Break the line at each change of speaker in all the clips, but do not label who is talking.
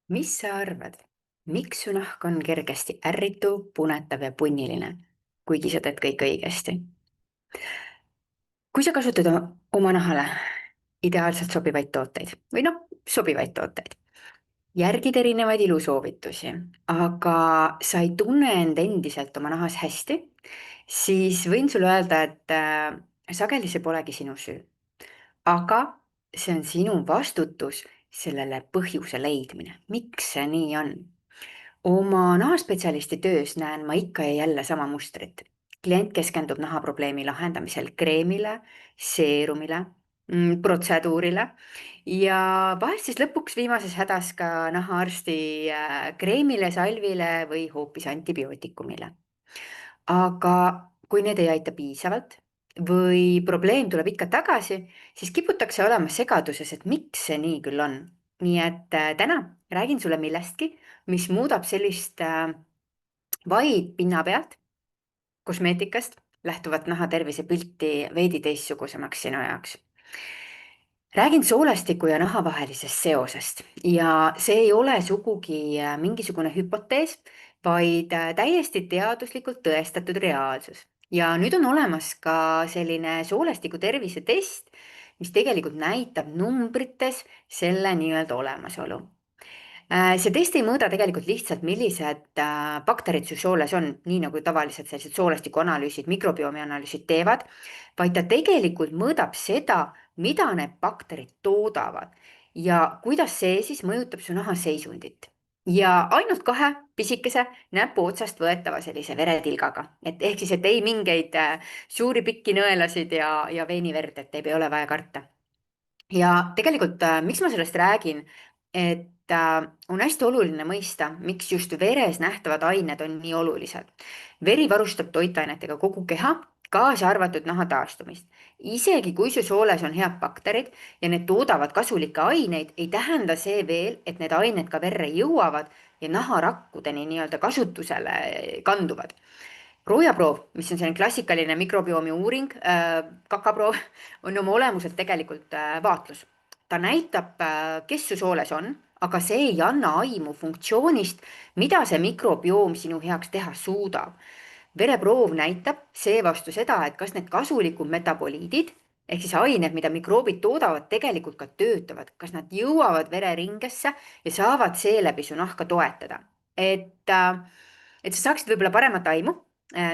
Mis sa arvad, miks su nahk on kergesti ärritu, punetav ja punniline, kuigi sa teed kõik õigesti? Kui sa kasutad oma nahale ideaalselt sobivaid tooteid või sobivaid tooteid, järgid erinevaid ilusoovitusi, aga sa ei tunne end endiselt oma nahas hästi, siis võin sulle öelda, et sageli see polegi sinu süü, aga see on sinu vastutus sellele põhjuse leidmine, miks see nii on. Oma nahaspetsialisti töös näen ma ikka ja jälle sama mustrit. Klient keskendub nahaprobleemi lahendamisel kreemile, seerumile, protseduurile ja vahest siis lõpuks viimases hädas ka nahaarsti kreemile, salvile või hoopis antibiootikumile. Aga kui need ei aita piisavalt või probleem tuleb ikka tagasi, siis kiputakse olema segaduses, et miks see nii küll on. Nii et täna räägin sulle millestki, mis muudab sellist vaid pinna pealt kosmeetikast lähtuvat naha tervisepilti veidi teistsugusemaks sinu jaoks. Räägin soolestiku ja naha vahelisest seosest ja see ei ole sugugi mingisugune hüpotees, vaid täiesti teaduslikult tõestatud reaalsus. Ja nüüd on olemas ka selline soolestiku tervisetest, mis tegelikult näitab numbrites selle nii-öelda olemasolu. See test ei mõõda tegelikult lihtsalt, millised bakterid su sooles on, nii nagu tavaliselt sellised soolestikuanalüüsid, mikrobiomi analüüsid teevad, vaid ta tegelikult mõõdab seda, mida need bakterid toodavad ja kuidas see siis mõjutab su naha seisundit. Ja ainult 2 pisikese näpu otsast võetava sellise veretilgaga, et ehk siis, et ei mingeid suuri pikki nõelasid ja veeniverd, et ei ole vaja karta. Ja tegelikult, miks ma sellest räägin, et on hästi oluline mõista, miks just veres nähtavad ained on nii olulised. Veri varustab toitainetega kogu keha, kaasa arvatud naha taastumist. Isegi kui su sooles on head bakterid ja need toodavad kasulikke aineid, ei tähenda see veel, et need ained ka verre jõuavad ja naharakkudeni nii-öelda kasutusele kanduvad. Roojaproov, mis on selline klassikaline mikrobiomi uuring, kakaproov, on oma olemuselt tegelikult vaatlus. Ta näitab, kes su sooles on, aga see ei anna aimu funktsioonist, mida see mikrobioom sinu heaks teha suudab. Vereproov näitab seevastu seda, et kas need kasulikud metaboliidid, ehk siis ained, mida mikroobid toodavad, tegelikult ka töötavad, kas nad jõuavad vereringesse ja saavad seeläbi su nahka toetada. Et sa saaksid võib-olla paremat aimu,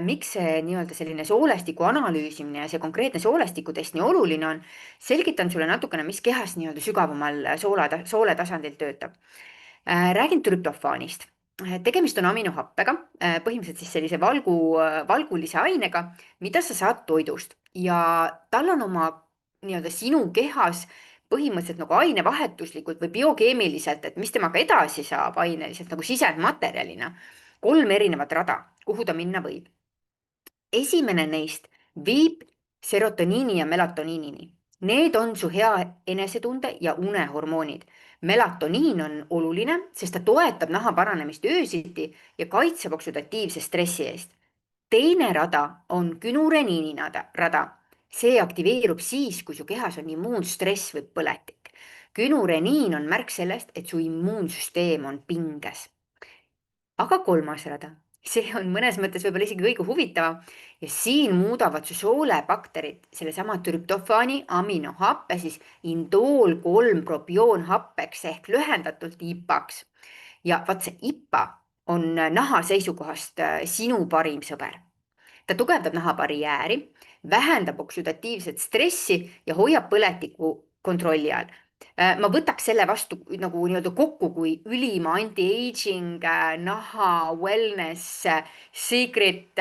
miks see nii-öelda selline soolestiku analüüsimine ja see konkreetne soolestikutest nii oluline on, selgitan sulle natukene, mis kehas nii-öelda sügavamal soole tasandil töötab. Räägin trüptofaanist. Tegemist on aminohappega, põhimõtteliselt siis sellise valgulise ainega, mida sa saad toidust ja tal on oma nii-öelda sinu kehas põhimõtteliselt nagu ainevahetuslikult või biokeemiliselt, et mis temaga edasi saab aineliselt nagu sisendmaterjalina, 3 erinevat rada, kuhu ta minna võib. Esimene neist viib serotoniini ja melatoniinini. Need on su hea enesetunde ja unehormoonid. Melatoniin on oluline, sest ta toetab naha paranemist öösiti ja kaitseb oksüdatiivse stressi eest. Teine rada on künureniini rada. See aktiveerub siis, kui su kehas on immuunstress või põletik. Künureniin on märk sellest, et su immuunsüsteem on pinges. Aga 3. rada, see on mõnes mõttes võib-olla isegi kõige huvitavam ja siin muudavad su soolebakterid sellesama trüptofaani aminohappe siis indool 3 propioonhappeks ehk lühendatult IPA-ks. Ja vaat see IPA on naha seisukohast sinu parim sõber. Ta tugevdab nahabarjääri, vähendab oksüdatiivset stressi ja hoiab põletikku kontrolli all. Ma võtaks selle vastu nagu nii-öelda kokku kui ülima anti-aging, naha, wellness, secret,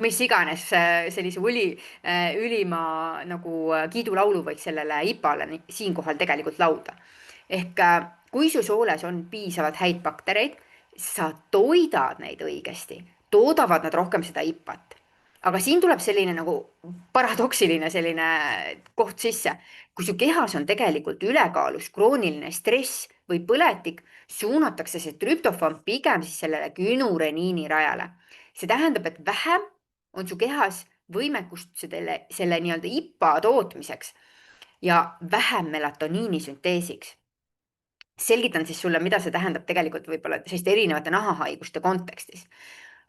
mis iganes sellise ülima nagu kiidulaulu võiks sellele IPA-le siinkohal tegelikult laulda. Ehk kui su sooles on piisavalt häid baktereid, sa toidad neid õigesti, toodavad nad rohkem seda IPA-t. Aga siin tuleb selline nagu paradoksiline selline koht sisse. Kui su kehas on tegelikult ülekaalus krooniline stress või põletik, suunatakse see trüptofaan pigem siis sellele künureniini rajale. See tähendab, et vähem on su kehas võimekust selle nii-öelda IPA tootmiseks ja vähem melatoniini sünteesiks. Selgitan siis sulle, mida see tähendab tegelikult võib-olla selliste erinevate nahahaiguste kontekstis.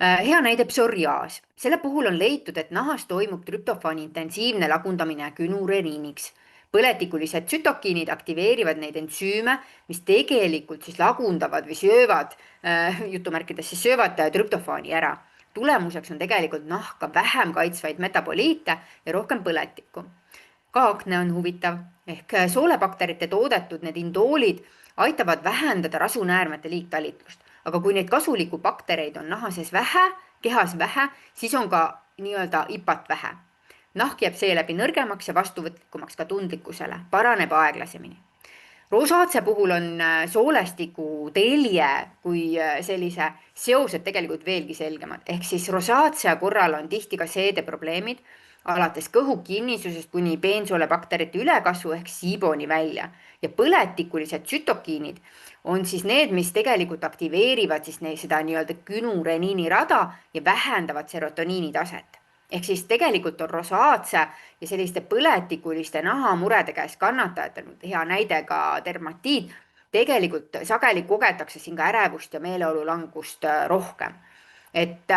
Hea näide psoriaas. Selle puhul on leitud, et nahas toimub trüptofani intensiivne lagundamine günureniiniks. Põletikulised tsütokiinid aktiveerivad neid ensüüme, mis tegelikult siis lagundavad või söövad, jutumärkides siis söövad trüptofani ära. Tulemuseks on tegelikult nahka vähem kaitsvaid metaboliite ja rohkem põletikku. Ka akne on huvitav, ehk soolebakterite toodetud need indoolid aitavad vähendada rasunäärmete liigtalitlust. Aga kui neid kasulikku baktereid on naha sees vähe, kehas vähe, siis on ka nii-öelda ipat vähe. Nahk jääb seeläbi nõrgemaks ja vastuvõtlikumaks ka tundlikkusele, paraneb aeglasemini. Rosaatse puhul on soolestiku telje kui sellise seosed tegelikult veelgi selgemad. Ehk siis rosaatse korral on tihti ka seedeprobleemid, alates kõhukinnisusest kuni peensoolebakterite ülekasvu ehk siiboni välja. Ja põletikulised tsütokiinid on siis need, mis tegelikult aktiveerivad siis seda nii-öelda günureniini rada ja vähendavad serotoniini taset. Ehk siis tegelikult on rosaatse ja selliste põletikuliste nahamurede käes kannatajatel, hea näide ka dermatiit, tegelikult sageli kogetakse siin ka ärevust ja meeleolulangust rohkem. Et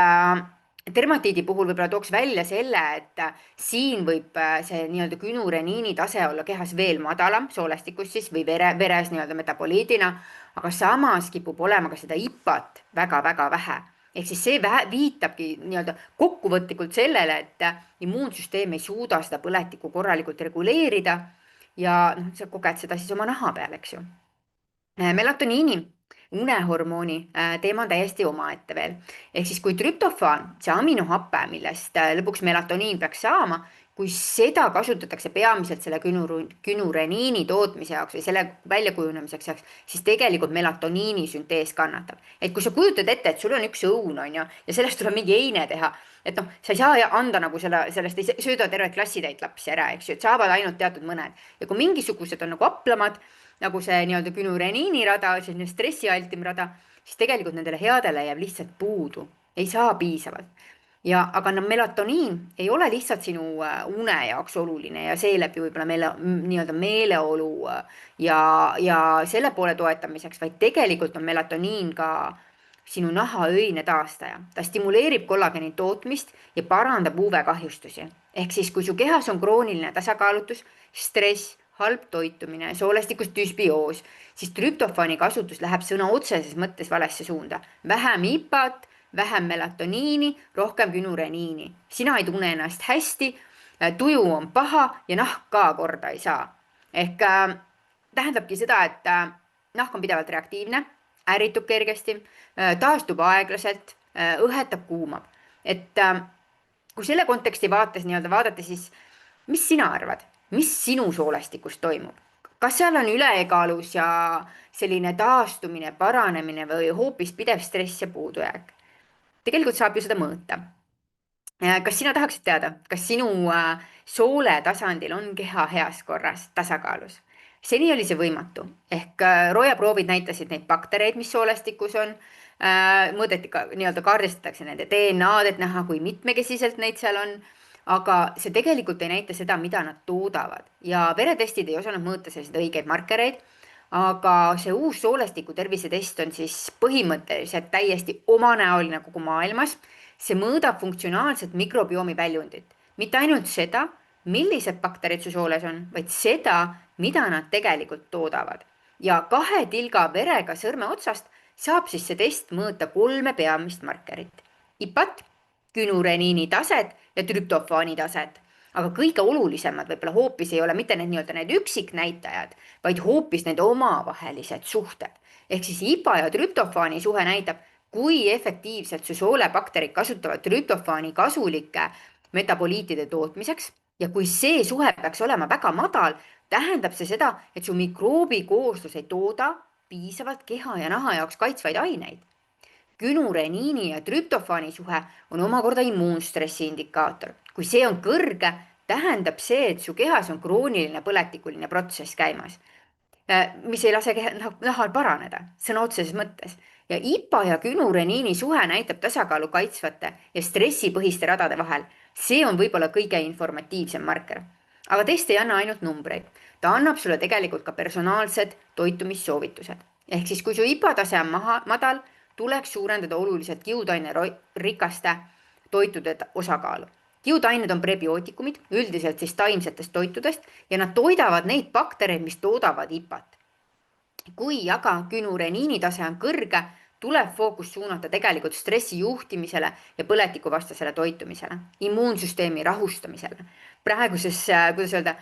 dermatiidi puhul võib-olla tooks välja selle, et siin võib see nii-öelda günureniini tase olla kehas veel madalam, soolestikus siis või veres nii-öelda metaboliidina, aga samas kipub olema ka seda ipat väga-väga vähe. Ehk siis see viitabki nii-öelda kokkuvõtlikult sellele, et immuunsüsteem ei suuda seda põletikku korralikult reguleerida ja sa koged seda siis oma naha peal, eks ju. Melatoniini, unehormooni teema on täiesti omaette veel. Ehk siis kui trüptofaan, see aminohape, millest lõpuks melatoniin peaks saama, kui seda kasutatakse peamiselt selle günureniini tootmise jaoks või selle väljakujunemiseks, siis tegelikult melatoniini süntees kannatab. Et kui sa kujutad ette, et sul on üks õun, on ju, ja sellest tuleb mingi eine teha, et sa ei saa anda nagu sellest ei sööda tervet klassitäit lapsi ära, eks ju, et saavad ainult teatud mõned. Ja kui mingisugused on nagu aplamad, nagu see nii-öelda günureniini rada, selline stressialtim rada, siis tegelikult nendele headele jääb lihtsalt puudu, ei saa piisavalt. Aga melatoniin ei ole lihtsalt sinu une jaoks oluline ja seeläbi võib-olla nii-öelda meeleolu ja selle poole toetamiseks, vaid tegelikult on melatoniin ka sinu naha öine taastaja. Ta stimuleerib kollageni tootmist ja parandab UV-kahjustusi. Ehk siis, kui su kehas on krooniline tasakaalutus, stress, halb toitumine, soolestikus düsbioos, siis trüptofani kasutus läheb sõna otseses mõttes valesse suunda. Vähem ipat, vähem melatoniini, rohkem günureniini. Sina ei tunne ennast hästi, tuju on paha ja nahk ka korda ei saa. Ehk tähendabki seda, et nahk on pidevalt reaktiivne, ärritub kergesti, taastub aeglaselt, õhetab, kuumab. Et kui selle konteksti vaadata, siis mis sina arvad? Mis sinu soolestikus toimub? Kas seal on ülekaalus ja selline taastumine, paranemine või hoopis pidev stress ja puudujääk? Tegelikult saab ju seda mõõta. Kas sina tahaksid teada, kas sinu soole tasandil on keha heas korras, tasakaalus? Seni oli see võimatu, ehk rojaproovid näitasid neid baktereid, mis soolestikus on, mõõdeti ka, nii-öelda kaardistatakse nende DNA-d, et näha, kui mitmekesiselt neid seal on, aga see tegelikult ei näita seda, mida nad toodavad ja veretestid ei osanud mõõta selliseid õigeid markereid, aga see uus soolestiku tervisetest on siis põhimõtteliselt täiesti omanäoline kogu maailmas. See mõõdab funktsionaalset mikrobiomi väljundit, mitte ainult seda, millised bakterid su sooles on, vaid seda, mida nad tegelikult toodavad. Ja 2 tilga verega sõrme otsast saab siis see test mõõta 3 peamist markerit. IPAT, günureniini taset ja trüptofaani taset. Aga kõige olulisemad võib-olla hoopis ei ole mitte need üksiknäitajad, vaid hoopis need omavahelised suhted. Ehk siis IPA ja trüptofaani suhe näitab, kui efektiivselt su soolebakterid kasutavad trüptofaani kasulike metaboliitide tootmiseks ja kui see suhe peaks olema väga madal, tähendab see seda, et su mikroobikooslus ei tooda piisavalt keha ja naha jaoks kaitsvaid aineid. Günureniini ja trüptofaani suhe on omakorda immuunstressi indikaator. Kui see on kõrge, tähendab see, et su kehas on krooniline põletikuline protsess käimas, mis ei lase nahal paraneda, sõna otseses mõttes. Ja IPA ja günureniini suhe näitab tasakaalu kaitsvate ja stressipõhiste radade vahel. See on võib-olla kõige informatiivsem marker. Aga test ei anna ainult numbreid. ta annab sulle tegelikult ka personaalsed toitumissoovitused. Ehk siis, kui su IPA-tase on madal, tuleks suurendada oluliselt kiudaine rikaste toitude osakaalu. Kiudained on prebiootikumid, üldiselt siis taimsetest toitudest ja nad toidavad neid baktereid, mis toodavad IPA-t. Kui aga künureniini tase on kõrge, tuleb fookus suunata tegelikult stressi juhtimisele ja põletikuvastasele toitumisele, immuunsüsteemi rahustamisele. Praeguses, kuidas öelda,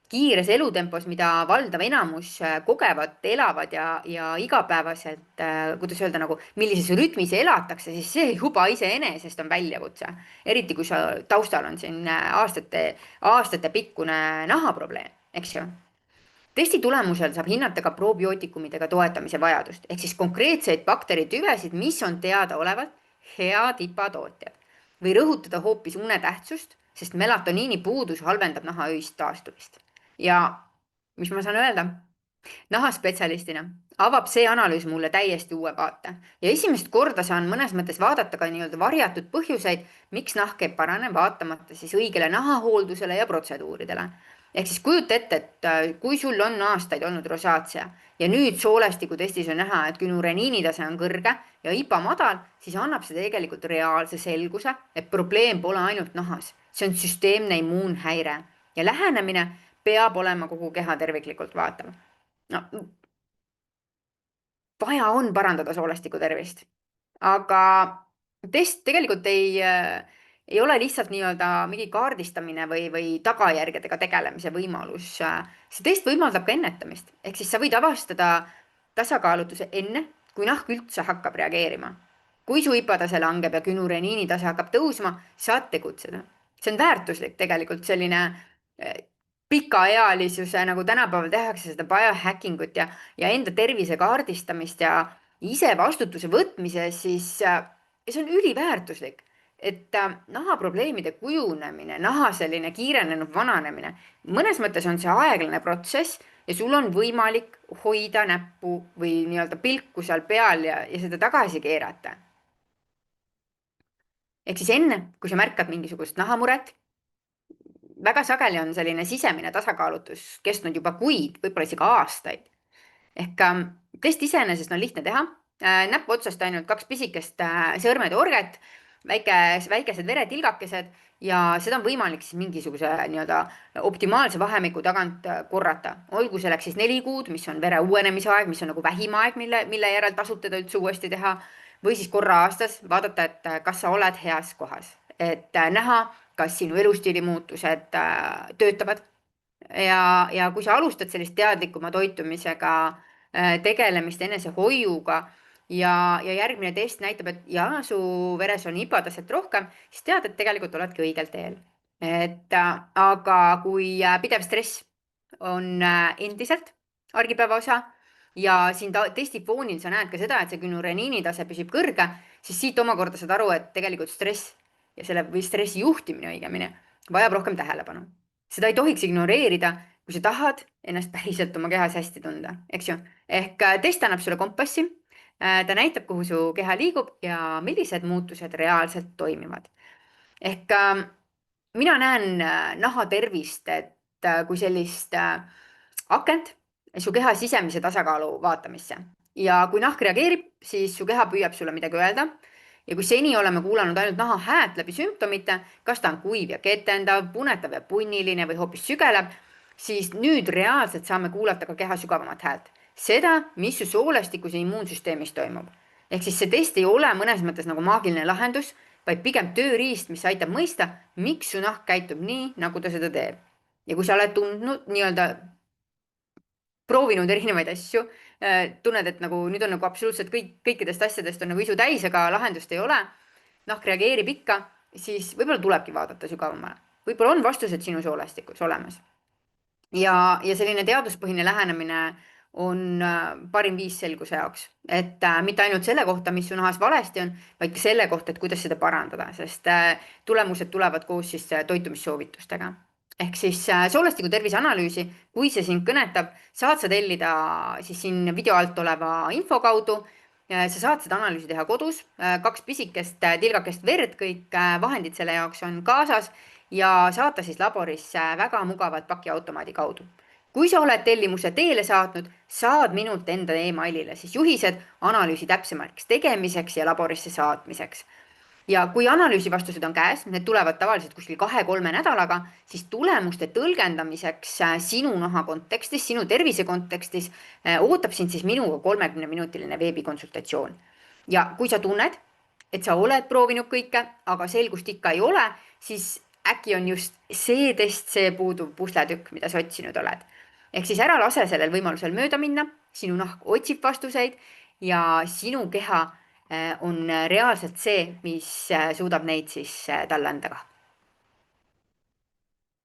kiires elutempos, mida valdav enamus kogevad, elavad ja igapäevaselt, kuidas öelda, nagu millises rütmis elatakse, siis see juba iseenesest on väljakutse. Eriti kui sa taustal on siin aastate pikkune nahaprobleem, eks ju. Testi tulemusel saab hinnata ka probiootikumidega toetamise vajadust, ehk siis konkreetseid bakteritüvesid, mis on teadaolevalt head IPA tootjad. Või rõhutada hoopis une tähtsust, sest melatoniini puudus halvendab naha öist taastumist. Ja mis ma saan öelda? Nahaspetsialistina avab see analüüs mulle täiesti uue vaate ja esimest korda saan mõnes mõttes vaadata ka nii-öelda varjatud põhjuseid, miks nahk ei parane, vaatamata siis õigele nahahooldusele ja protseduuridele. Ehk siis kujuta ette, et kui sul on aastaid olnud rosaatia ja nüüd soolestikutestis on näha, et künureniini tase on kõrge ja IPA madal, siis annab see tegelikult reaalse selguse, et probleem pole ainult nahas, see on süsteemne immuunhäire ja lähenemine peab olema kogu keha terviklikult vaatav. No, vaja on parandada soolestiku tervist, aga test tegelikult ei ole lihtsalt nii-öelda mingi kaardistamine või tagajärgedega tegelemise võimalus. See test võimaldab ka ennetamist, ehk siis sa võid avastada tasakaalutuse enne, kui nahk üldse hakkab reageerima. Kui su IPA tase langeb ja künureniini tase hakkab tõusma, saad tegutseda. See on väärtuslik tegelikult selline pikaealisuse, nagu tänapäeval tehakse seda biohacking ut ja enda tervise kaardistamist ja ise vastutuse võtmise, siis see on üliväärtuslik, et nahaprobleemide kujunemine, naha selline kiirenenud vananemine, mõnes mõttes on see aeglane protsess ja sul on võimalik hoida näppu või nii-öelda pilku seal peal ja seda tagasi keerata. Ehk siis enne, kui sa märkad mingisugust nahamuret, väga sageli on selline sisemine tasakaalutus kestnud juba kuid, võib-olla isegi aastaid. Ehk test iseenesest on lihtne teha. Näppu otsast ainult 2 pisikest sõrmede orget, väikesed veretilgakesed ja seda on võimalik siis mingisuguse nii-öelda optimaalse vahemiku tagant korrata. Olgu selleks siis 4 kuud, mis on vere uuenemise aeg, mis on nagu vähim aeg, mille järel tasub teda üldse uuesti teha. Või siis korra aastas vaadata, et kas sa oled heas kohas. Et näha, kas sinu elustiili muutused töötavad ja kui sa alustad sellist teadlikuma toitumisega tegelemist enesehoiuga ja järgmine test näitab, et su veres on IPA taset rohkem, siis tead, et tegelikult oledki õigel teel. Aga kui pidev stress on endiselt argipäeva osa ja siin testi foonil sa näed ka seda, et see künureniini tase püsib kõrge, siis siit omakorda saad aru, et tegelikult stress või stressi juhtimine õigemini vajab rohkem tähelepanu. Seda ei tohiks ignoreerida, kui sa tahad ennast päriselt oma kehas hästi tunda, eks ju. Ehk test annab sulle kompassi, ta näitab, kuhu su keha liigub ja millised muutused reaalselt toimivad. Ehk mina näen naha tervist, et kui sellist akent su keha sisemise tasakaalu vaatamisse. Ja kui nahk reageerib, siis su keha püüab sulle midagi öelda. Ja kui seni oleme kuulanud ainult naha häält läbi sümptomite, kas ta on kuiv ja ketendav, punetav ja punniline või hoopis sügeleb, siis nüüd reaalselt saame kuulata ka keha sügavamat häält. Seda, mis su soolestikus ja immuunsüsteemis toimub. Ehk siis see test ei ole mõnes mõttes nagu maagiline lahendus, vaid pigem tööriist, mis aitab mõista, miks su nahk käitub nii, nagu ta seda teeb. Ja kui sa oled tundnud nii-öelda proovinud erinevaid asju, tunned, et nagu nüüd on nagu absoluutselt kõikidest asjadest on nagu isu täis, aga lahendust ei ole, nahk reageerib ikka, siis võib-olla tulebki vaadata sügavamale. Võib-olla on vastused sinu soolestikus olemas. Ja selline teaduspõhine lähenemine on parim viis selguse jaoks, et mitte ainult selle kohta, mis su nahas valesti on, vaid ka selle kohta, et kuidas seda parandada, sest tulemused tulevad koos siis toitumissoovitustega. Ehk siis soolestiku terviseanalüüsi, kui see sind kõnetab, saad sa tellida siis siin video alt oleva info kaudu. Sa saad seda analüüsi teha kodus, 2 pisikest tilgakest verd, kõik vahendid selle jaoks on kaasas ja saata siis laborisse väga mugavalt pakiautomaadi kaudu. Kui sa oled tellimuse teele saatnud, saad minult enda emailile siis juhised analüüsi täpsemaks tegemiseks ja laborisse saatmiseks. Ja kui analüüsi vastused on käes, need tulevad tavaliselt kuskil 2-3 nädalaga, siis tulemuste tõlgendamiseks sinu naha kontekstis, sinu tervise kontekstis ootab sind siis minuga 30-minutiline veebikonsultatsioon. Ja kui sa tunned, et sa oled proovinud kõike, aga selgust ikka ei ole, siis äkki on just see test see puuduv pusletükk, mida sa otsinud oled. Ehk siis ära lase sellel võimalusel mööda minna, sinu nahk otsib vastuseid ja sinu keha on reaalselt see, mis suudab neid siis talle anda ka.